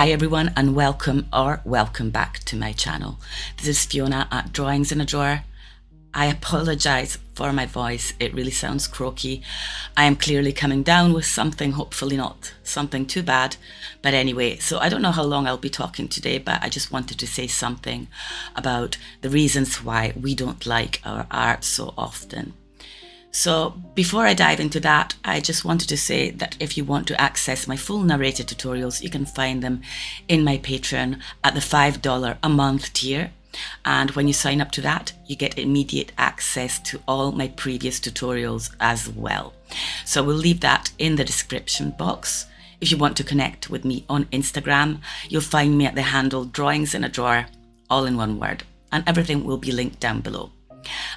Hi everyone and welcome back to my channel. This is Fiona at Drawings in a Drawer. I apologise for my voice, it really sounds croaky. I am clearly coming down with something, hopefully not something too bad. But anyway, so I don't know how long I'll be talking today, but I just wanted to say something about the reasons why we don't like our art so often. So before I dive into that, I just wanted to say that if you want to access my full narrated tutorials, you can find them in my Patreon at the $5 a month tier. And when you sign up to that, you get immediate access to all my previous tutorials as well. So we'll leave that in the description box. If you want to connect with me on Instagram, you'll find me at the handle Drawings in a Drawer, all in one word, and everything will be linked down below.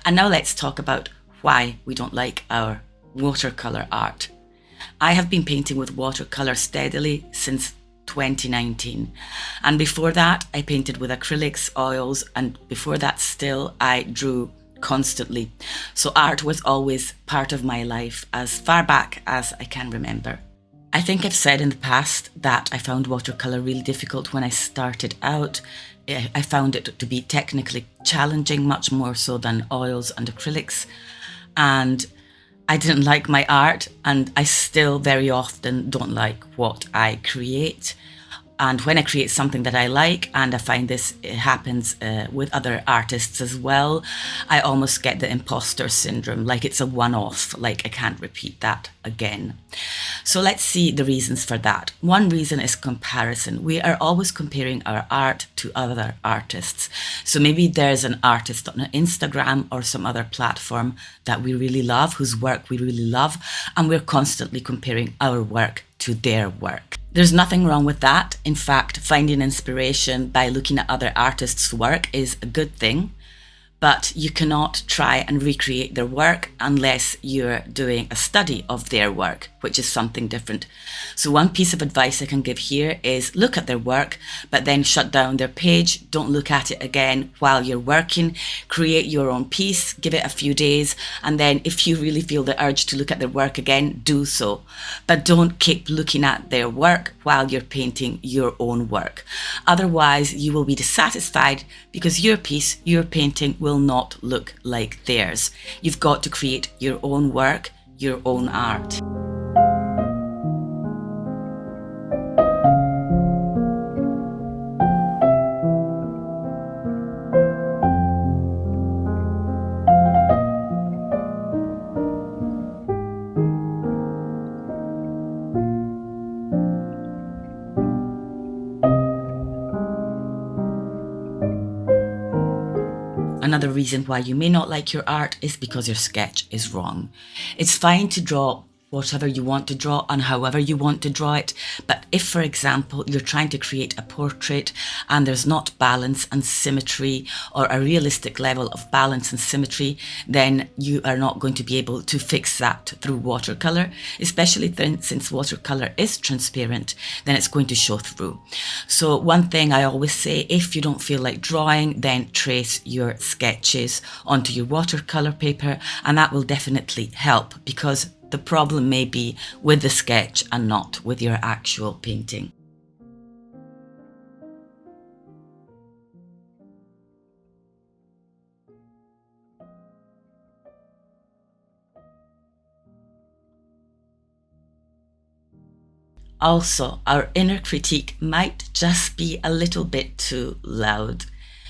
And now let's talk about why we don't like our watercolour art. I have been painting with watercolour steadily since 2019, and before that I painted with acrylics, oils, and before that still I drew constantly. So art was always part of my life as far back as I can remember. I think I've said in the past that I found watercolour really difficult when I started out. I found it to be technically challenging, much more so than oils and acrylics. And I didn't like my art, and I still very often don't like what I create. And when I create something that I like, and I find this happens with other artists as well, I almost get the imposter syndrome, like it's a one-off, like I can't repeat that again. So let's see the reasons for that. One reason is comparison. We are always comparing our art to other artists. So maybe there's an artist on Instagram or some other platform that we really love, whose work we really love, and we're constantly comparing our work to their work. There's nothing wrong with that. In fact, finding inspiration by looking at other artists' work is a good thing, but you cannot try and recreate their work unless you're doing a study of their work, which is something different. So one piece of advice I can give here is look at their work, but then shut down their page. Don't look at it again while you're working. Create your own piece, give it a few days, and then if you really feel the urge to look at their work again, do so. But don't keep looking at their work while you're painting your own work. Otherwise, you will be dissatisfied because your piece, your painting will not look like theirs. You've got to create your own work, your own art. Another reason why you may not like your art is because your sketch is wrong. It's fine to draw whatever you want to draw and however you want to draw it, but if, for example, you're trying to create a portrait and there's not balance and symmetry, or a realistic level of balance and symmetry, then you are not going to be able to fix that through watercolour, especially since watercolour is transparent, then it's going to show through. So one thing I always say, if you don't feel like drawing, then trace your sketches onto your watercolour paper, and that will definitely help, because the problem may be with the sketch and not with your actual painting. Also, our inner critique might just be a little bit too loud.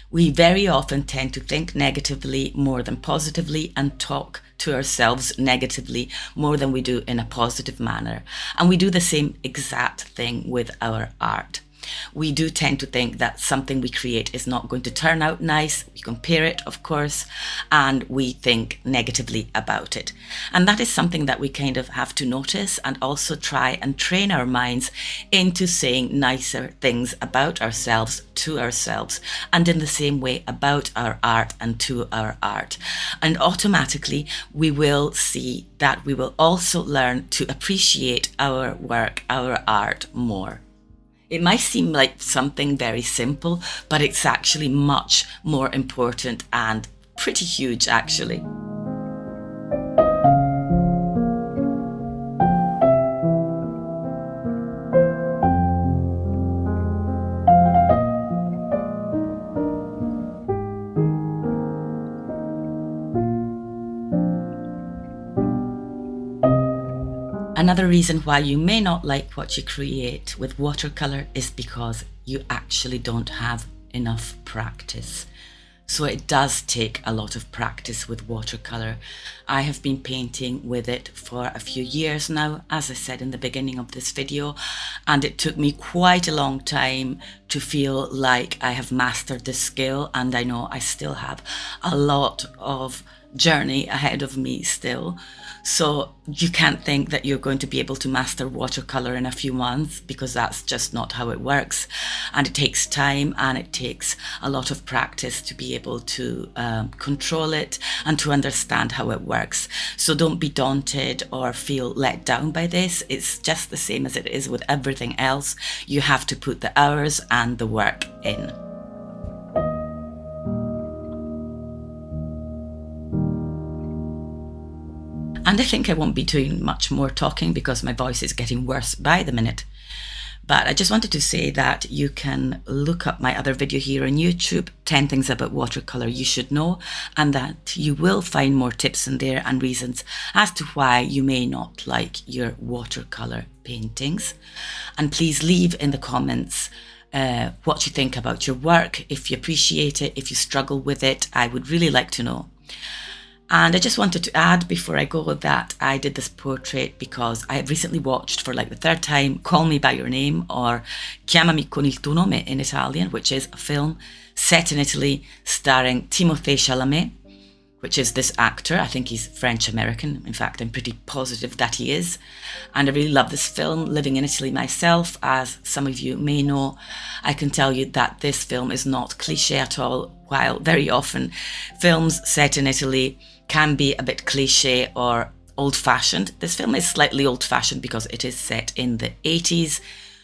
We very often tend to think negatively more than positively and talk to ourselves negatively more than we do in a positive manner. And we do the same exact thing with our art. We do tend to think that something we create is not going to turn out nice. We compare it, of course, and we think negatively about it. And that is something that we kind of have to notice and also try and train our minds into saying nicer things about ourselves to ourselves, and in the same way about our art and to our art. And automatically we will see that we will also learn to appreciate our work, our art more. It might seem like something very simple, but it's actually much more important and pretty huge, actually. Another reason why you may not like what you create with watercolor is because you actually don't have enough practice. So it does take a lot of practice with watercolor. I have been painting with it for a few years now, as I said in the beginning of this video, and it took me quite a long time to feel like I have mastered this skill, and I know I still have a lot of journey ahead of me still. So you can't think that you're going to be able to master watercolor in a few months, because that's just not how it works. And it takes time and it takes a lot of practice to be able to control it and to understand how it works. So don't be daunted or feel let down by this. It's just the same as it is with everything else. You have to put the hours and the work in. And I think I won't be doing much more talking because my voice is getting worse by the minute. But I just wanted to say that you can look up my other video here on YouTube, 10 things about watercolor you should know, and that you will find more tips in there and reasons as to why you may not like your watercolor paintings. And please leave in the comments what you think about your work, if you appreciate it, if you struggle with it. I would really like to know. And I just wanted to add before I go that I did this portrait because I had recently watched for like the third time Call Me By Your Name, or Chiamami con il tuo nome in Italian, which is a film set in Italy starring Timothée Chalamet, which is this actor. I think he's French-American. In fact, I'm pretty positive that he is. And I really love this film. Living in Italy myself, as some of you may know, I can tell you that this film is not cliche at all, while very often films set in Italy can be a bit cliche or old-fashioned. This film is slightly old-fashioned because it is set in the 80s.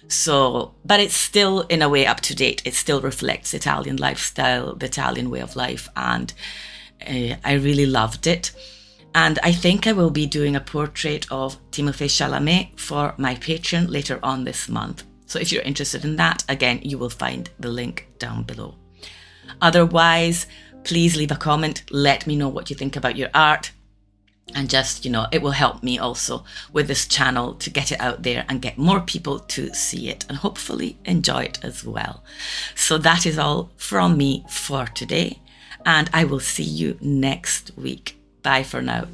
So, but it's still in a way up to date. It still reflects Italian lifestyle, the Italian way of life, and I really loved it. And I think I will be doing a portrait of Timothée Chalamet for my Patreon later on this month. So if you're interested in that, again, you will find the link down below. Otherwise, please leave a comment. Let me know what you think about your art. And just, it will help me also with this channel to get it out there and get more people to see it and hopefully enjoy it as well. So that is all from me for today. And I will see you next week. Bye for now.